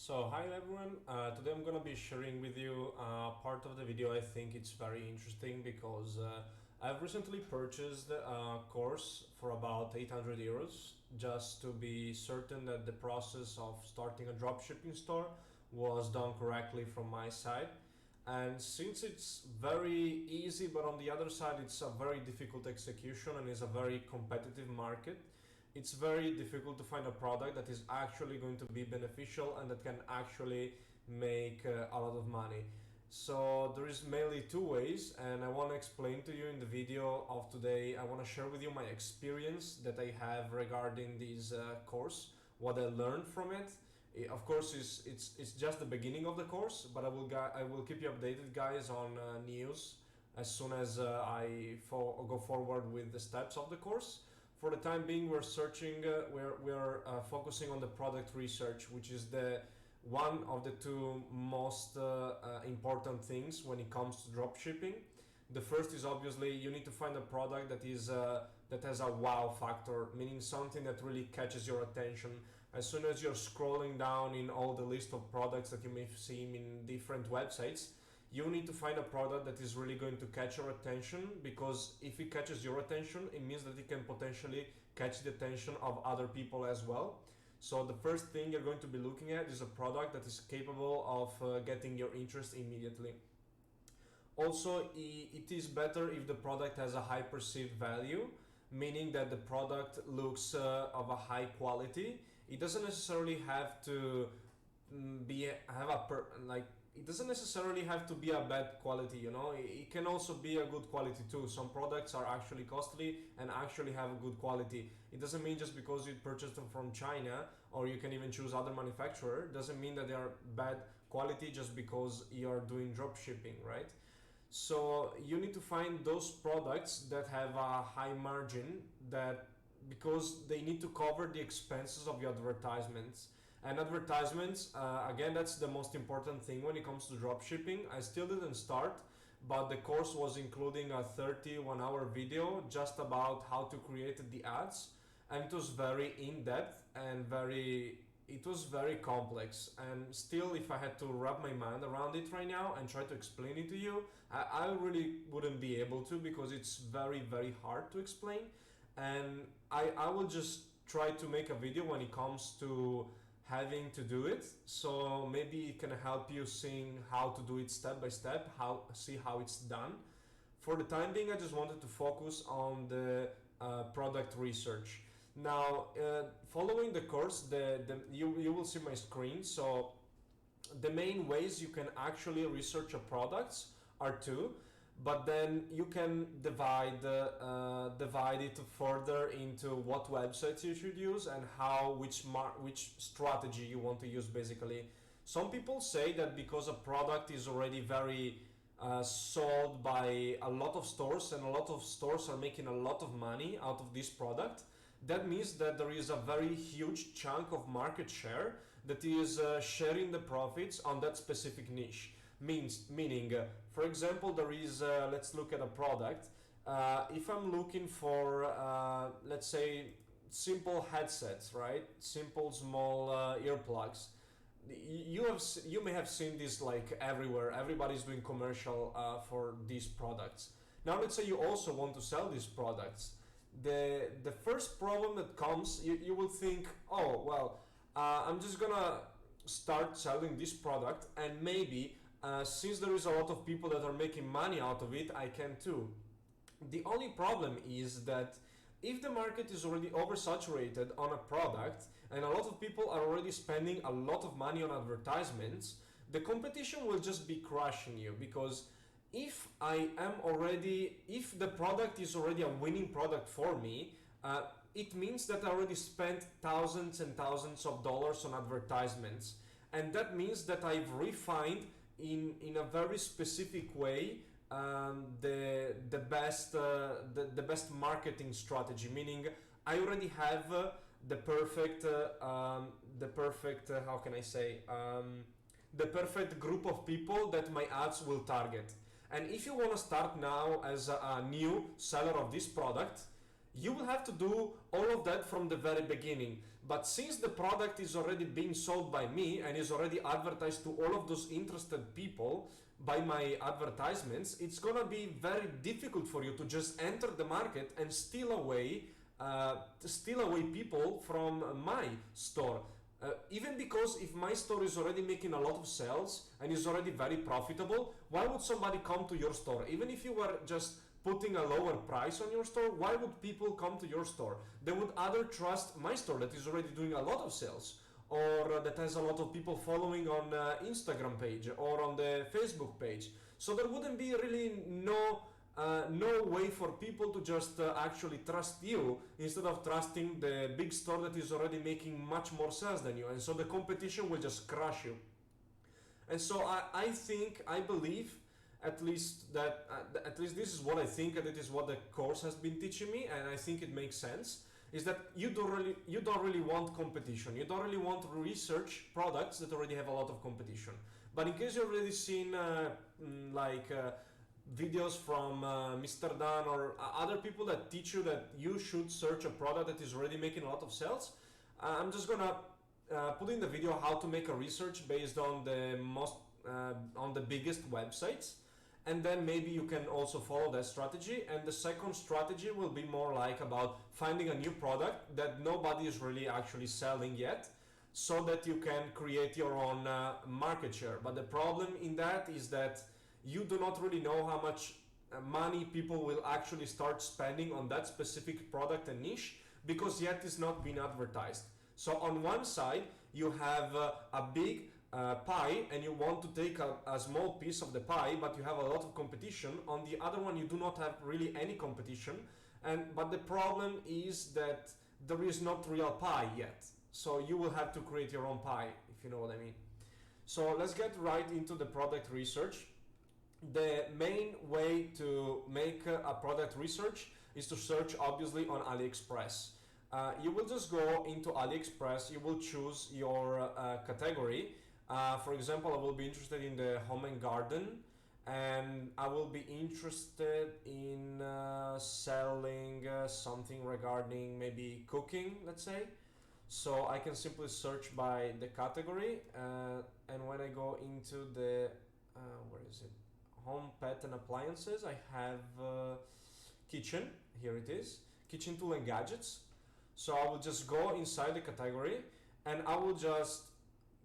So hi everyone, today I'm gonna be sharing with you part of the video. I think it's very interesting because I've recently purchased a course for about 800 euros just to be certain that the process of starting a dropshipping store was done correctly from my side. And since it's very easy, but on the other side it's a very difficult execution and is a very competitive market, it's very difficult to find a product that is actually going to be beneficial and that can actually make a lot of money. So there is mainly two ways, and I want to explain to you in the video of today. I want to share with you my experience that I have regarding this course, what I learned from it. Of course, it's just the beginning of the course, but I will keep you updated, guys, on news as soon as go forward with the steps of the course. For the time being, we're searching. We're focusing on the product research, which is the one of the two most important things when it comes to dropshipping. The first is obviously you need to find a product that has a wow factor, meaning something that really catches your attention. As soon as you're scrolling down in all the list of products that you may see in different websites, you need to find a product that is really going to catch your attention, because if it catches your attention, it means that it can potentially catch the attention of other people as well. So the first thing you're going to be looking at is a product that is capable of getting your interest immediately. Also, it is better if the product has a high perceived value, meaning that the product looks of a high quality. It doesn't necessarily have to it doesn't necessarily have to be a bad quality, you know. It can also be a good quality too. Some products are actually costly and actually have a good quality. It doesn't mean just because you purchased them from China, or you can even choose other manufacturer, doesn't mean that they are bad quality just because you're doing drop shipping, right? So you need to find those products that have a high margin, that because they need to cover the expenses of your advertisements. And advertisements, again, that's the most important thing when it comes to dropshipping. I still didn't start, but the course was including a 31-hour video just about how to create the ads, and it was very in-depth and it was very complex. And still, if I had to wrap my mind around it right now and try to explain it to you, I really wouldn't be able to, because it's very, very hard to explain. And I will just try to make a video when it comes to having to do it, so maybe it can help you seeing how to do it step by step, see how it's done. For the time being, I just wanted to focus on the product research. Now, following the course, you will see my screen. So the main ways you can actually research a product are two, but then you can divide it further into what websites you should use and which strategy you want to use. Basically, some people say that because a product is already very sold by a lot of stores, and a lot of stores are making a lot of money out of this product, that means that there is a very huge chunk of market share that is sharing the profits on that specific niche. Meaning, for example, there is, let's look at a product. If I'm looking for, let's say, simple headsets, right? Simple small earplugs. You may have seen this like everywhere. Everybody's doing commercial for these products. Now, let's say you also want to sell these products. The first problem that comes, you will think, oh well, I'm just gonna start selling this product, and maybe since there is a lot of people that are making money out of it, I can too. The only problem is that if the market is already oversaturated on a product and a lot of people are already spending a lot of money on advertisements, the competition will just be crushing you. Because if the product is already a winning product for me, it means that I already spent thousands and thousands of dollars on advertisements, and that means that I've refined in a very specific way the best marketing strategy. Meaning, I already have the perfect group of people that my ads will target. And if you want to start now as a new seller of this product, you will have to do all of that from the very beginning. But since the product is already being sold by me and is already advertised to all of those interested people by my advertisements, it's gonna be very difficult for you to just enter the market and steal away people from my store. Even because if my store is already making a lot of sales and is already very profitable, why would somebody come to your store? Even if you were just putting a lower price on your store, why would people come to your store? They would either trust my store that is already doing a lot of sales, or that has a lot of people following on Instagram page or on the Facebook page. So there wouldn't be really no way for people to just actually trust you instead of trusting the big store that is already making much more sales than you, and so the competition will just crush you. And so I believe, at least this is what I think, and it is what the course has been teaching me, and I think it makes sense, is that you don't really want competition. You don't really want to research products that already have a lot of competition. But in case you've already seen videos from Mr. Dan or other people that teach you that you should search a product that is already making a lot of sales, I'm just gonna put in the video how to make a research based on the biggest websites, and then maybe you can also follow that strategy. And the second strategy will be more like about finding a new product that nobody is really actually selling yet, so that you can create your own market share. But the problem in that is that you do not really know how much money people will actually start spending on that specific product and niche, because yet it's not been advertised. So on one side you have a big pie and you want to take a small piece of the pie, but you have a lot of competition. On the other one you do not have really any competition, but the problem is that there is not real pie yet. So you will have to create your own pie, if you know what I mean. So let's get right into the product research. The main way to make a product research is to search obviously on AliExpress. You will just go into AliExpress, you will choose your category. For example, I will be interested in the home and garden, and I will be interested in selling something regarding maybe cooking, let's say. So I can simply search by the category, and when I go into the where is it, home, pet and appliances, I have kitchen. Here it is, kitchen tool and gadgets. So I will just go inside the category and I will just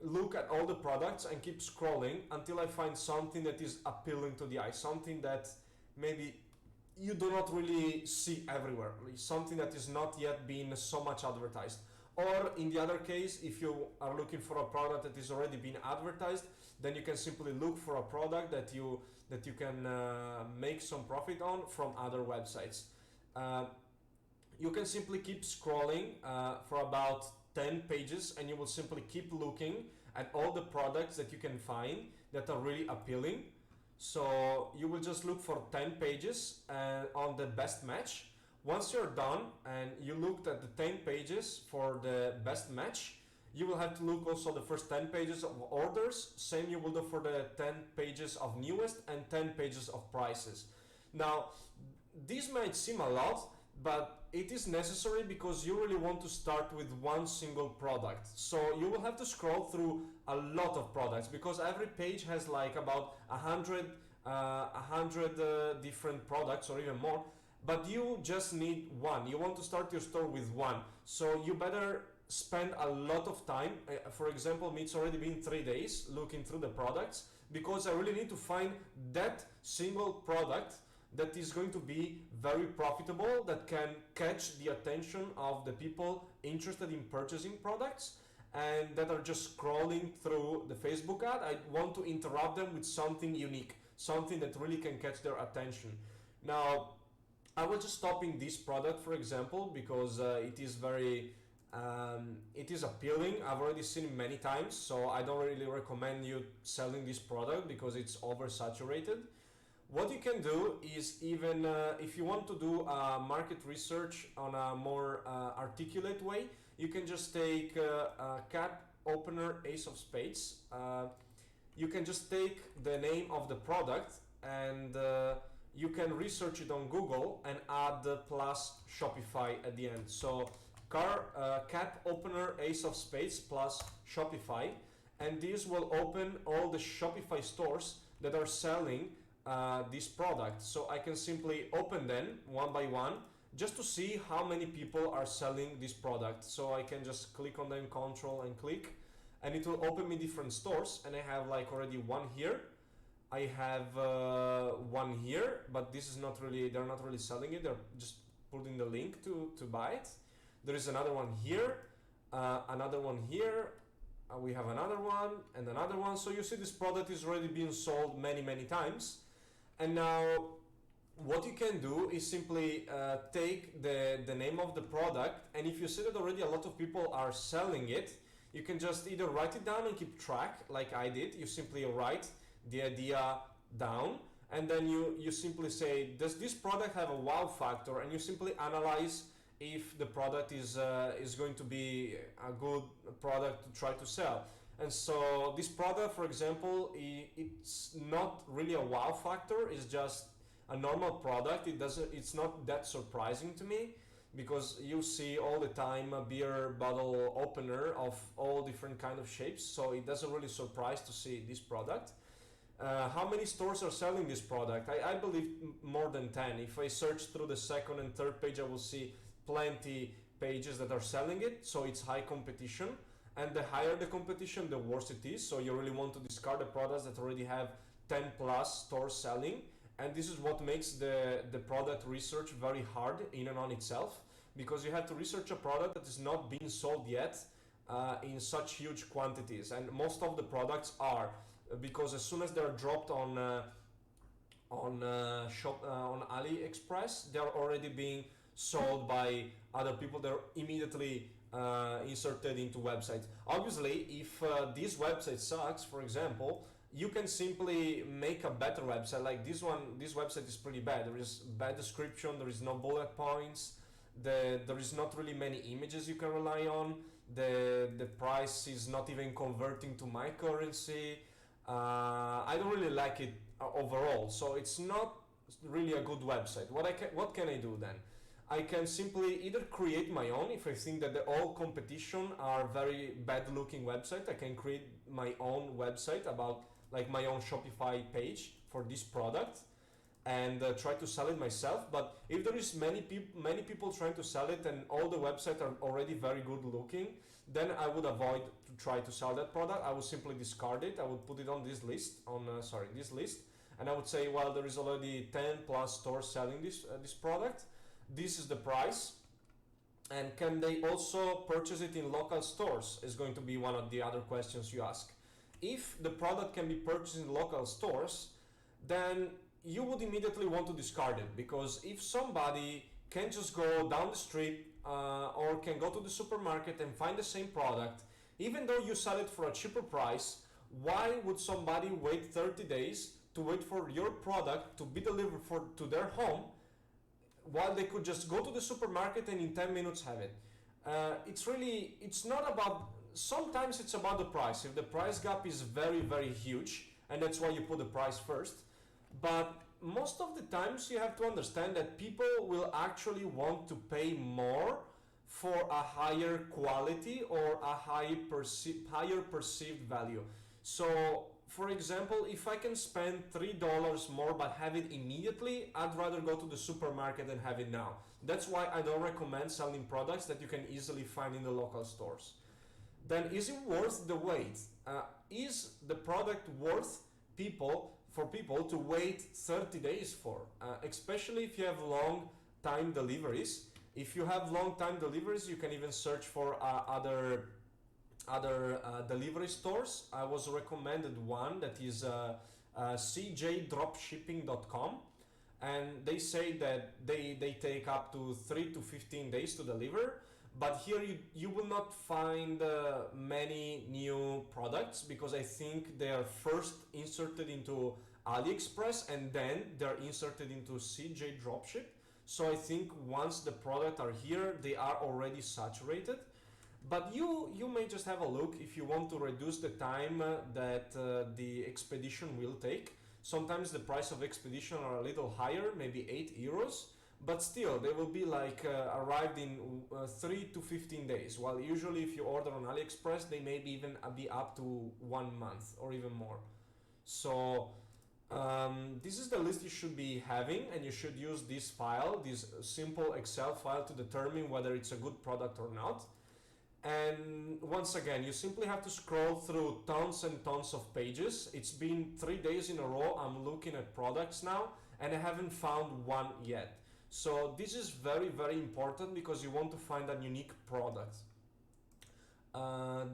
look at all the products and keep scrolling until I find something that is appealing to the eye, something that maybe you do not really see everywhere, something that is not yet being so much advertised. Or in the other case, if you are looking for a product that is already being advertised, then you can simply look for a product that you can make some profit on from other websites. You can simply keep scrolling for about 10 pages, and you will simply keep looking at all the products that you can find that are really appealing. So you will just look for 10 pages on the best match. Once you're done and you looked at the 10 pages for the best match, you will have to look also the first 10 pages of orders. Same you will do for the 10 pages of newest and 10 pages of prices. Now, this might seem a lot, but it is necessary because you really want to start with one single product. So you will have to scroll through a lot of products, because every page has like about 100 different products or even more, but you just need one. You want to start your store with one. So you better spend a lot of time. For example, me, it's already been 3 days looking through the products, because I really need to find that single product that is going to be very profitable, that can catch the attention of the people interested in purchasing products and that are just scrolling through the Facebook ad. I want to interrupt them with something unique, something that really can catch their attention. Now, I will just stop in this product, for example, because it is very it is appealing. I've already seen it many times, so I don't really recommend you selling this product because it's oversaturated. What you can do is, even if you want to do market research on a more articulate way, you can just take cat opener ace of spades. You can just take the name of the product and you can research it on Google and add the plus Shopify at the end. So cap opener ace of spades plus Shopify, and this will open all the Shopify stores that are selling this product. So I can simply open them one by one just to see how many people are selling this product. So I can just click on them, control and click, and it will open me different stores. And I have like already one here. I have one here, but this is not really, they're not really selling it. They're just putting the link to buy it. There is another one here, another one here. We have another one and another one. So you see this product is already being sold many times. And now what you can do is simply take the name of the product, and if you see that already a lot of people are selling it, you can just either write it down and keep track like I did. You simply write the idea down, and then you simply say, does this product have a wow factor? And you simply analyze if the product is going to be a good product to try to sell. And so this product, for example, it's not really a wow factor. It's just a normal product. It's not that surprising to me, because you see all the time a beer bottle opener of all different kind of shapes. So it doesn't really surprise to see this product. How many stores are selling this product? I believe more than 10. If I search through the second and third page, I will see plenty pages that are selling it. So it's high competition, and the higher the competition, the worse it is. So you really want to discard the products that already have 10 plus stores selling. And this is what makes the product research very hard in and on itself, because you have to research a product that is not being sold yet in such huge quantities. And most of the products are, because as soon as they're dropped on AliExpress, they're already being sold by other people. They're immediately inserted into websites. Obviously, if this website sucks, for example, you can simply make a better website. Like this one, this website is pretty bad. There is bad description, there is no bullet points, there is not really many images you can rely on, the price is not even converting to my currency. I don't really like it overall, so it's not really a good website. What can I do then? I can simply either create my own. If I think that all competition are very bad looking website, I can create my own website about like my own Shopify page for this product and try to sell it myself. But if there is many people trying to sell it and all the websites are already very good looking, then I would avoid to try to sell that product. I would simply discard it. I would put it on this list, this list, and I would say, well, there is already 10 plus stores selling this product. This is the price, and can they also purchase it in local stores is going to be one of the other questions you ask. If the product can be purchased in local stores, then you would immediately want to discard it, because if somebody can just go down the street or can go to the supermarket and find the same product, even though you sell it for a cheaper price, why would somebody wait 30 days to wait for your product to be delivered to their home, while they could just go to the supermarket and in 10 minutes have it? It's not about, sometimes it's about the price. If the price gap is very huge, and that's why you put the price first. But most of the times you have to understand that people will actually want to pay more for a higher quality or a higher perceived value. So for example, if I can spend $3 more but have it immediately, I'd rather go to the supermarket and have it now. That's why I don't recommend selling products that you can easily find in the local stores. Then is it worth the wait? Is the product worth for people to wait 30 days for? Especially if you have long time deliveries. If you have long time deliveries, you can even search for other delivery stores. I was recommended one that is cjdropshipping.com, and they say that they take up to 3 to 15 days to deliver. But here you will not find many new products, because I think they are first inserted into AliExpress and then they're inserted into CJ Dropship. So I think once the product are here, they are already saturated. But you may just have a look if you want to reduce the time that the expedition will take. Sometimes the price of expedition are a little higher, maybe 8 euros, but still they will be like arrived in 3 to 15 days, while usually if you order on AliExpress they maybe even be up to 1 month or even more. So this is the list you should be having, and you should use this file, this simple Excel file, to determine whether it's a good product or not. And once again, you simply have to scroll through tons and tons of pages. It's been 3 days in a row I'm looking at products now, and I haven't found one yet. So this is very, very important because you want to find a unique product.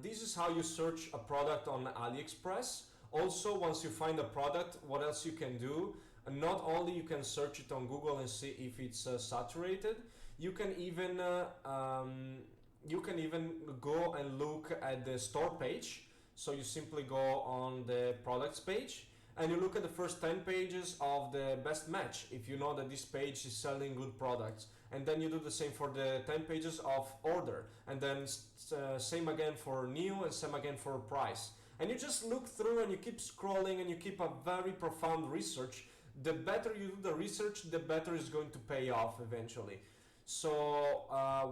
This is how you search a product on AliExpress. Also, once you find a product, what else you can do? Not only you can search it on Google and see if it's saturated, you can even go and look at the store page. So you simply go on the products page and you look at the first 10 pages of the best match if you know that this page is selling good products, and then you do the same for the 10 pages of order, and then same again for new and same again for price. And you just look through and you keep scrolling and you keep a very profound research. The better you do the research, the better it's going to pay off eventually. So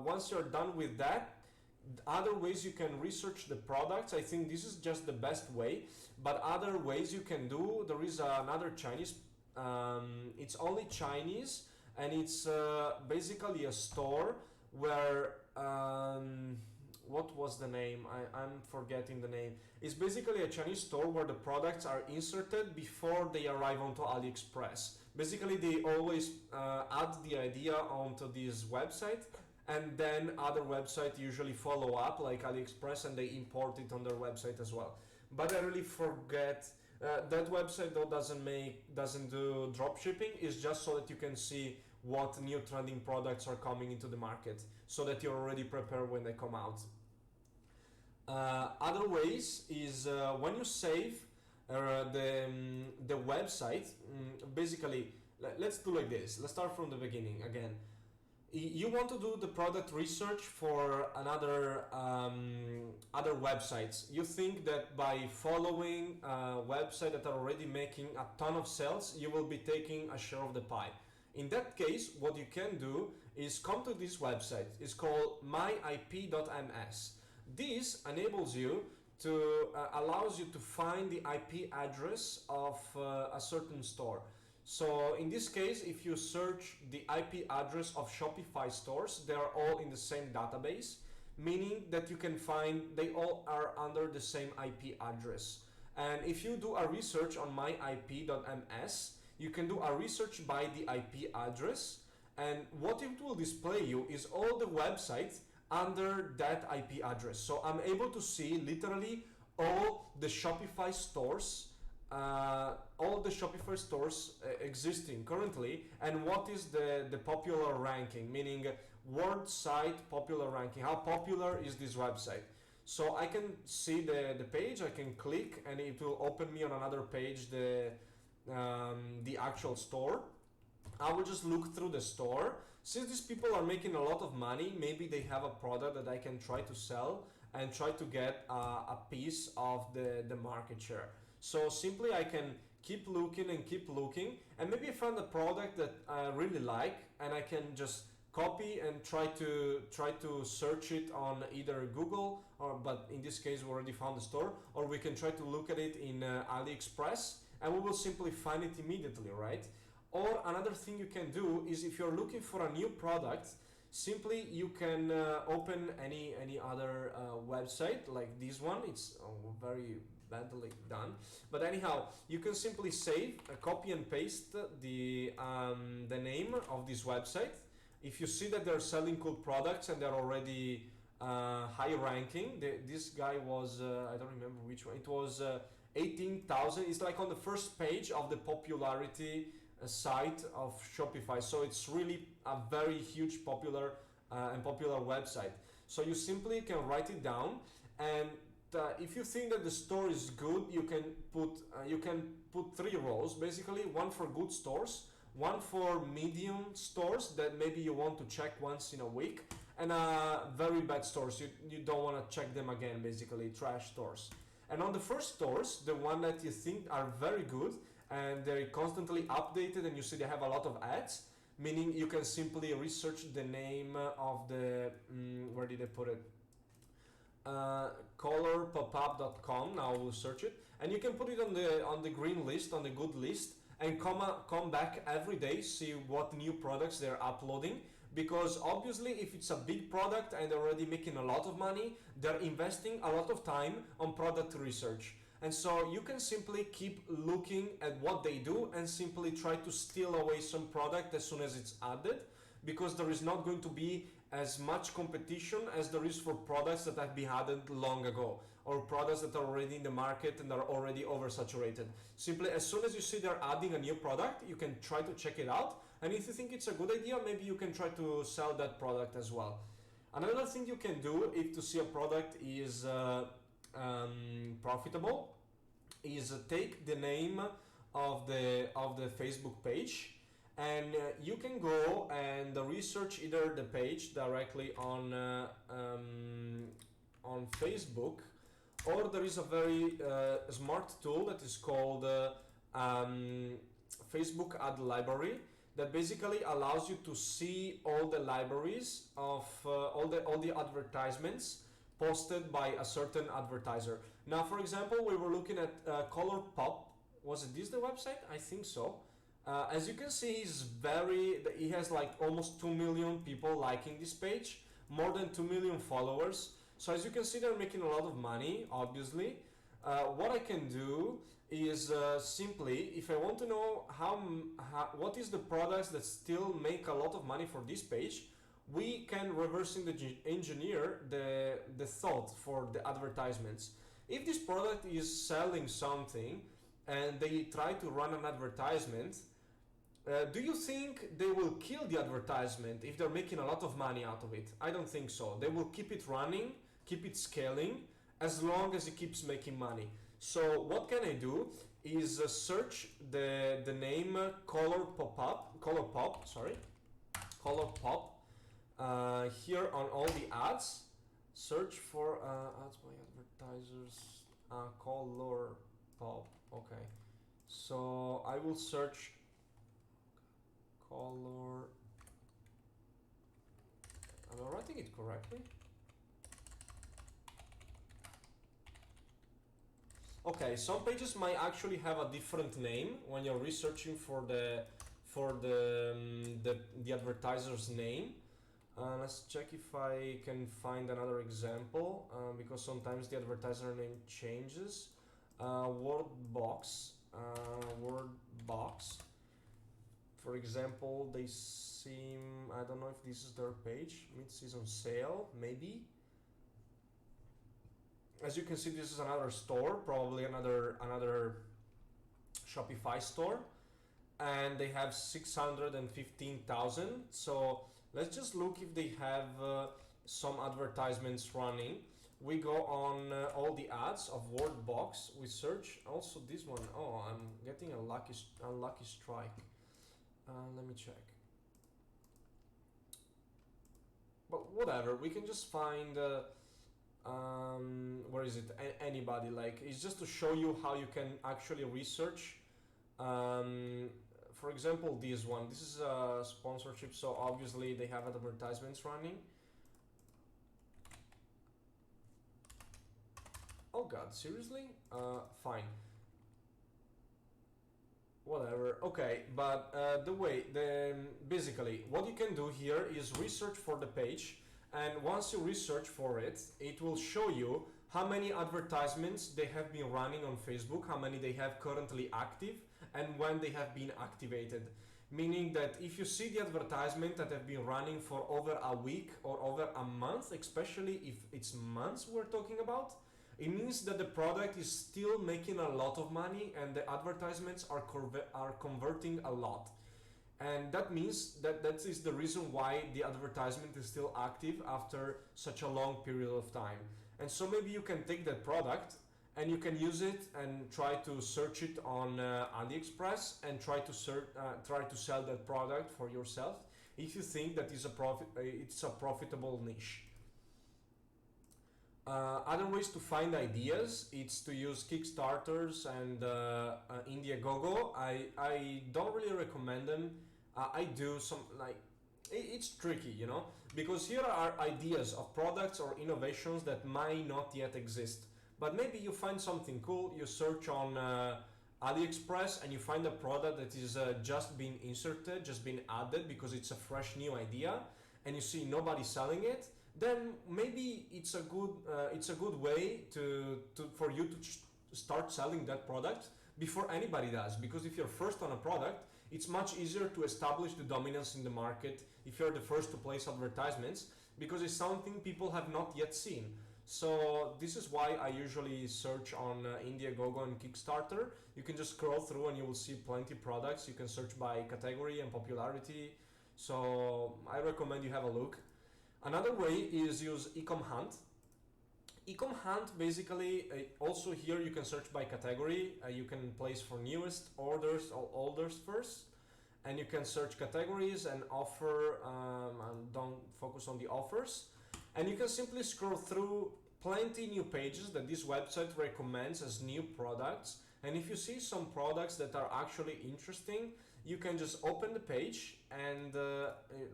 once you're done with that, other ways you can research the products, I think this is just the best way, but other ways you can do, there is another Chinese, it's only Chinese, and it's basically a store where, what was the name? I'm forgetting the name. It's basically a Chinese store where the products are inserted before they arrive onto AliExpress. Basically, they always add the idea onto this website, and then other websites usually follow up, like AliExpress, and they import it on their website as well. But I really forget. That website though doesn't do dropshipping. It's just so that you can see what new trending products are coming into the market, so that you're already prepared when they come out. Other ways is when you save the website. Basically, let's do like this. Let's start from the beginning again. You want to do the product research for another other websites. You think that by following websites that are already making a ton of sales, you will be taking a share of the pie. In that case, what you can do is come to this website. It's called myip.ms. This enables you to allows you to find the IP address of a certain store. So in this case, if you search the IP address of Shopify stores, they are all in the same database, meaning that you can find they all are under the same IP address. And if you do a research on myip.ms, you can do a research by the IP address, and what it will display you is all the websites under that IP address. So I'm able to see literally all the Shopify stores existing currently, and what is the popular ranking, meaning word site popular ranking, how popular is this website. So I can see the page, I can click and it will open me on another page the actual store. I will just look through the store. Since these people are making a lot of money, maybe they have a product that I can try to sell and try to get a piece of the market share. So simply I can keep looking and maybe I found a product that I really like, and I can just copy and try to search it on either Google, but in this case we already found the store, or we can try to look at it in AliExpress, and we will simply find it immediately, right? Or another thing you can do is, if you're looking for a new product, simply you can open any other website like this one. It's very badly done, but anyhow, you can simply save, copy and paste the name of this website. If you see that they're selling cool products and they're already high ranking, this guy was I don't remember which one it was, 18,000. It's like on the first page of the popularity site of Shopify. So it's really a very huge popular website. So you simply can write it down, and if you think that the store is good, you can put 3 rows, basically, one for good stores, one for medium stores that maybe you want to check once in a week, and very bad stores, you don't want to check them again, basically trash stores. And on the first stores, the one that you think are very good and they're constantly updated, and you see they have a lot of ads, meaning you can simply research the name of the where did I put it, colorpopup.com. Now we'll search it, and you can put it on the green list, on the good list, and come back every day, see what new products they're uploading. Because obviously, if it's a big product and they're already making a lot of money, they're investing a lot of time on product research. And so you can simply keep looking at what they do and simply try to steal away some product as soon as it's added, because there is not going to be as much competition as there is for products that have been added long ago, or products that are already in the market and are already oversaturated. Simply, as soon as you see they're adding a new product, you can try to check it out, and if you think it's a good idea, maybe you can try to sell that product as well. Another thing you can do if to see a product is profitable is take the name of the Facebook page, and you can go and research either the page directly on Facebook, or there is a very smart tool that is called Facebook Ad Library, that basically allows you to see all the libraries of all the advertisements posted by a certain advertiser. Now, for example, we were looking at ColourPop. Was it this the website? I think so. As you can see, he has like almost 2 million people liking this page, more than 2 million followers. So as you can see, they're making a lot of money, obviously. What I can do is simply, if I want to know what is the products that still make a lot of money for this page, we can reverse engineer the thought for the advertisements. If this product is selling something and they try to run an advertisement, do you think they will kill the advertisement if they're making a lot of money out of it? I don't think so. They will keep it running, keep it scaling, as long as it keeps making money. So what can I do is search the name ColourPop here on all the ads. Search for ads by advertisers, ColourPop. Okay, so I will search color. Am I writing it correctly? Okay, some pages might actually have a different name when you're researching for the advertiser's name. Let's check if I can find another example, because sometimes the advertiser name changes. Wordbox, for example, they seem, I don't know if this is their page, mid-season sale, maybe. As you can see, this is another store, probably another Shopify store, and they have 615,000. So let's just look if they have some advertisements running. We go on all the ads of Wordbox. We search also this one. Oh, I'm getting a unlucky strike. Let me check. But whatever, we can just find. Where is it? Anybody, like, it's just to show you how you can actually research. For example, this one. This is a sponsorship, so obviously they have advertisements running. Oh god, seriously? Fine. Whatever. Okay, but basically what you can do here is research for the page, and once you research for it, it will show you how many advertisements they have been running on Facebook, how many they have currently active, and when they have been activated. Meaning that if you see the advertisement that have been running for over a week or over a month, especially if it's months we're talking about, it means that the product is still making a lot of money and the advertisements are converting a lot. And that means that is the reason why the advertisement is still active after such a long period of time. And so maybe you can take that product and you can use it and try to search it on AliExpress and try to sell that product for yourself if you think that is it's a profitable niche. Other ways to find ideas, it's to use Kickstarters and Indiegogo. I don't really recommend them. I do some like it's tricky, you know, because here are ideas of products or innovations that might not yet exist. But maybe you find something cool. You search on AliExpress and you find a product that is just been inserted, just been added because it's a fresh new idea, and you see nobody selling it. Then maybe it's a good way to for you to start selling that product before anybody does. Because if you're first on a product, it's much easier to establish the dominance in the market if you're the first to place advertisements, because it's something people have not yet seen. So this is why I usually search on Indiegogo and Kickstarter. You can just scroll through and you will see plenty products. You can search by category and popularity. So I recommend you have a look. Another way is use Ecom Hunt. Ecom Hunt basically, also here you can search by category. You can place for newest, orders or oldest first, and you can search categories and offer, and don't focus on the offers. And you can simply scroll through plenty new pages that this website recommends as new products. And if you see some products that are actually interesting, you can just open the page and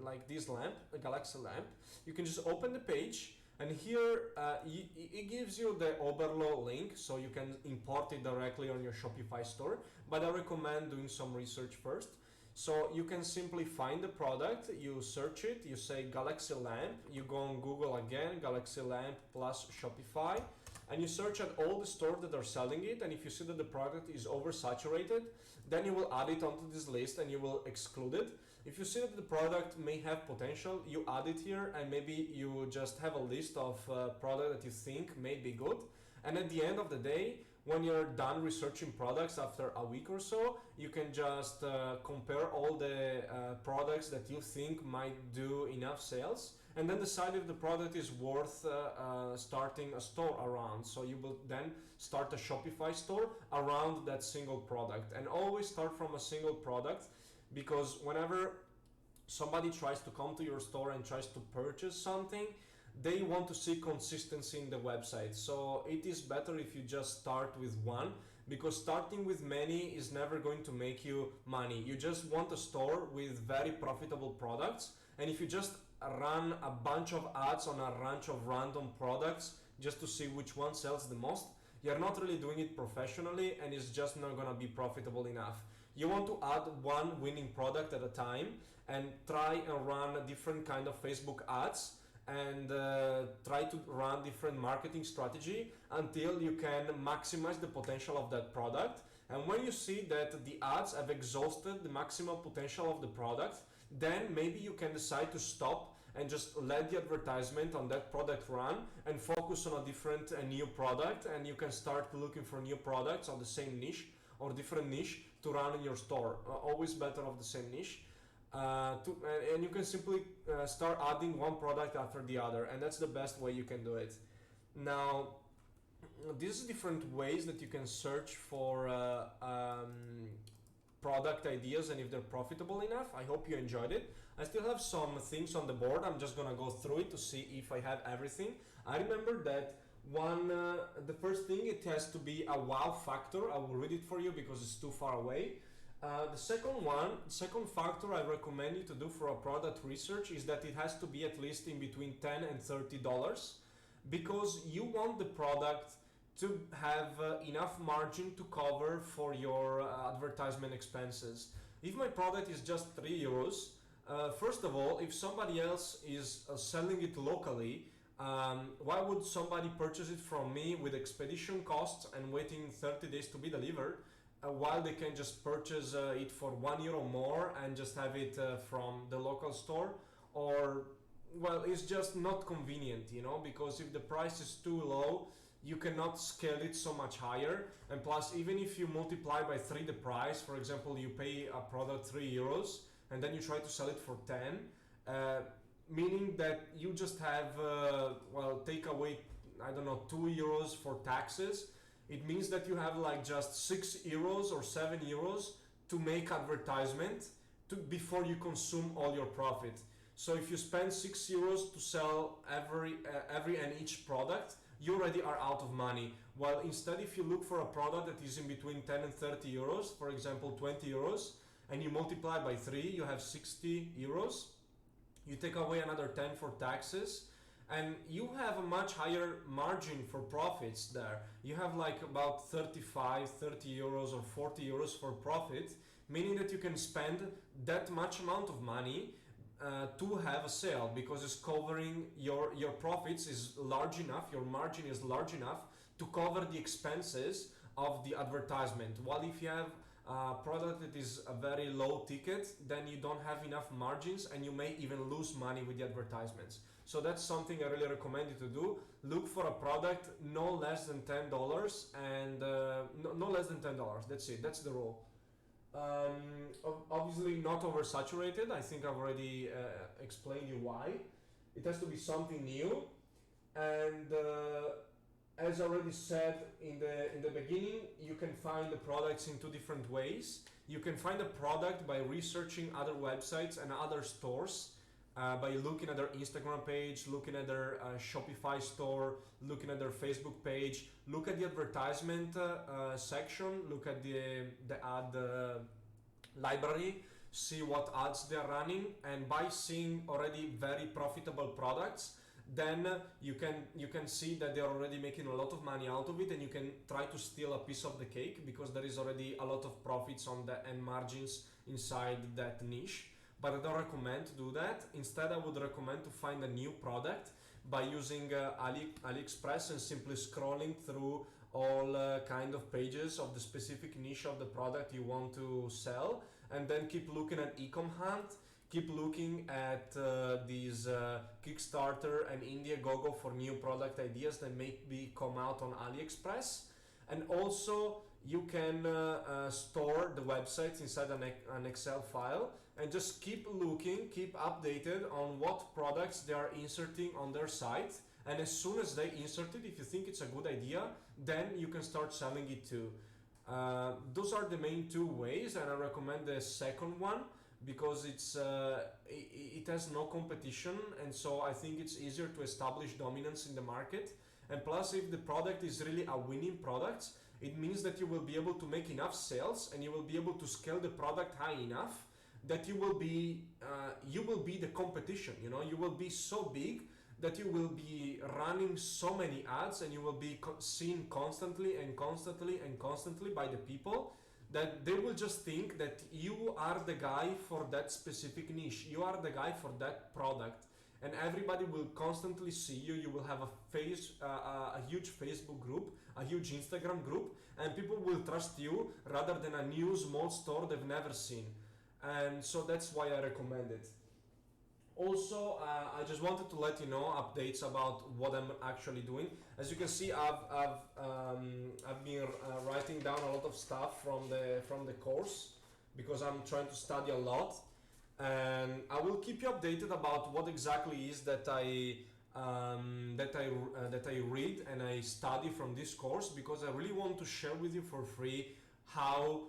like this lamp, the Galaxy lamp, you can just open the page, and here it gives you the Oberlo link, so you can import it directly on your Shopify store. But I recommend doing some research first. So you can simply find the product, you search it, you say Galaxy lamp, you go on Google again, Galaxy lamp plus Shopify, and you search at all the stores that are selling it. And if you see that the product is oversaturated, then you will add it onto this list and you will exclude it. If you see that the product may have potential, you add it here, and maybe you just have a list of products that you think may be good. And at the end of the day, when you're done researching products after a week or so, you can just compare all the products that you think might do enough sales, and then decide if the product is worth starting a store around. So you will then start a Shopify store around that single product, and always start from a single product, because whenever somebody tries to come to your store and tries to purchase something, they want to see consistency in the website. So it is better if you just start with one, because starting with many is never going to make you money. You just want a store with very profitable products, and if you just run a bunch of ads on a bunch of random products just to see which one sells the most, you're not really doing it professionally, and it's just not gonna be profitable enough. You want to add one winning product at a time and try and run a different kind of Facebook ads, and try to run different marketing strategy until you can maximize the potential of that product. And when you see that the ads have exhausted the maximum potential of the product, then maybe you can decide to stop and just let the advertisement on that product run and focus on a different new product. And you can start looking for new products on the same niche or different niche to run in your store. Always better of the same niche. And you can simply start adding one product after the other, and that's the best way you can do it. Now, these are different ways that you can search for product ideas and if they're profitable enough. I hope you enjoyed it. I still have some things on the board. I'm just gonna go through it to see if I have everything. I remember that the first thing, it has to be a wow factor. I will read it for you because it's too far away. The second factor I recommend you to do for a product research is that it has to be at least in between $10 and $30, because you want the product to have enough margin to cover for your advertisement expenses. If my product is just €3, first of all, if somebody else is selling it locally, why would somebody purchase it from me with expedition costs and waiting 30 days to be delivered? While they can just purchase it for €1 more and just have it from the local store. Or, well, it's just not convenient, you know, because if the price is too low, you cannot scale it so much higher. And plus, even if you multiply by 3 the price, for example, you pay a product €3 and then you try to sell it for 10, meaning that you just have, take away, I don't know, €2 for taxes. It means that you have like just €6 or €7 to make advertisement before you consume all your profit. So if you spend €6 to sell every and each product, you already are out of money. While instead, if you look for a product that is in between 10 and 30 euros, for example 20 euros, and you multiply by 3, you have 60 euros. You take away another 10 for taxes, and you have a much higher margin for profits there. You have like about 35, 30 euros or 40 euros for profit, meaning that you can spend that much amount of money to have a sale, because it's covering your profits is large enough, your margin is large enough to cover the expenses of the advertisement. While if you have a product that is a very low ticket, then you don't have enough margins and you may even lose money with the advertisements. So that's something I really recommend you to do. Look for a product no less than $10 and no less than $10. That's it. That's the rule. Obviously not oversaturated. I think I've already explained you why. It has to be something new, and as I already said in the beginning, you can find the products in two different ways. You can find a product by researching other websites and other stores, by looking at their Instagram page, looking at their Shopify store, looking at their Facebook page, look at the advertisement section, look at the ad library, see what ads they're running, and by seeing already very profitable products, then you can see that they're already making a lot of money out of it, and you can try to steal a piece of the cake, because there is already a lot of profits on the and margins inside that niche. But I don't recommend to do that. Instead, I would recommend to find a new product by using AliExpress and simply scrolling through all kind of pages of the specific niche of the product you want to sell, and then keep looking at Ecom Hunt, keep looking at these Kickstarter and Indiegogo for new product ideas that maybe come out on AliExpress. And also you can store the websites inside an Excel file, and just keep looking, keep updated on what products they are inserting on their site. And as soon as they insert it, if you think it's a good idea, then you can start selling it too. Those are the main two ways, and I recommend the second one because it has no competition, and so I think it's easier to establish dominance in the market. And plus, if the product is really a winning product, it means that you will be able to make enough sales, and you will be able to scale the product high enough that you will be the competition. You know, you will be so big that you will be running so many ads, and you will be seen constantly and constantly and constantly by the people, that they will just think that you are the guy for that specific niche, you are the guy for that product, and everybody will constantly see you. You will have a huge Facebook group, a huge Instagram group, and people will trust you rather than a new small store they've never seen. And so that's why I recommend it. Also, I just wanted to let you know updates about what I'm actually doing. As you can see, I've been writing down a lot of stuff from the course, because I'm trying to study a lot, and I will keep you updated about what exactly is that I read and I study from this course, because I really want to share with you for free how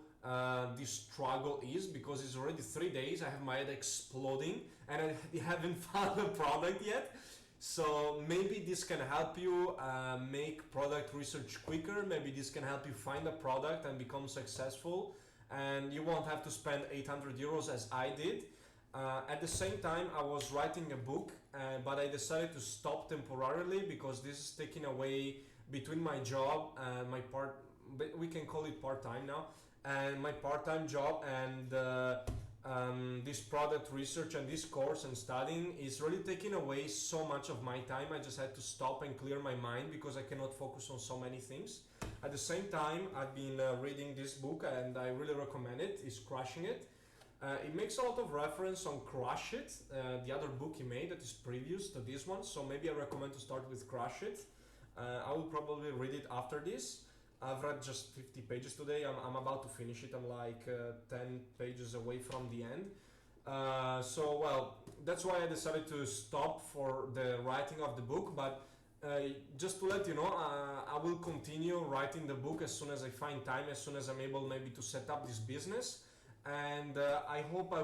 this struggle is, because it's already 3 days. I have my head exploding and I haven't found a product yet. So maybe this can help you make product research quicker. Maybe this can help you find a product and become successful, and you won't have to spend 800 euros as I did. At the same time, I was writing a book, but I decided to stop temporarily, because this is taking away between my job and we can call it part-time now, and my part-time job and this product research and this course and studying is really taking away so much of my time. I just had to stop and clear my mind, because I cannot focus on so many things. At the same time, I've been reading this book, and I really recommend it. It's Crushing It. It makes a lot of reference on Crush It, the other book he made that is previous to this one, so maybe I recommend to start with Crush It. I will probably read it after this. I've read just 50 pages today. I'm about to finish it. I'm like 10 pages away from the end. So, well, that's why I decided to stop for the writing of the book. But just to let you know, I will continue writing the book as soon as I find time, as soon as I'm able maybe to set up this business. And I hope I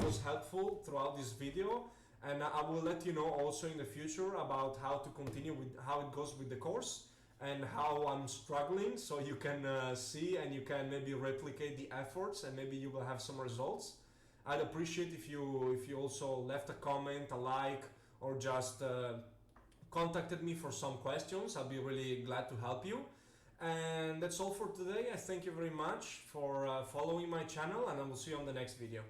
was helpful throughout this video. and I will let you know also in the future about how to continue with how it goes with the course and how I'm struggling, so you can see and you can maybe replicate the efforts and maybe you will have some results. I'd appreciate if you also left a comment, a like, or just contacted me for some questions. I'll be really glad to help you. And that's all for today. I thank you very much for following my channel, and I will see you on the next video.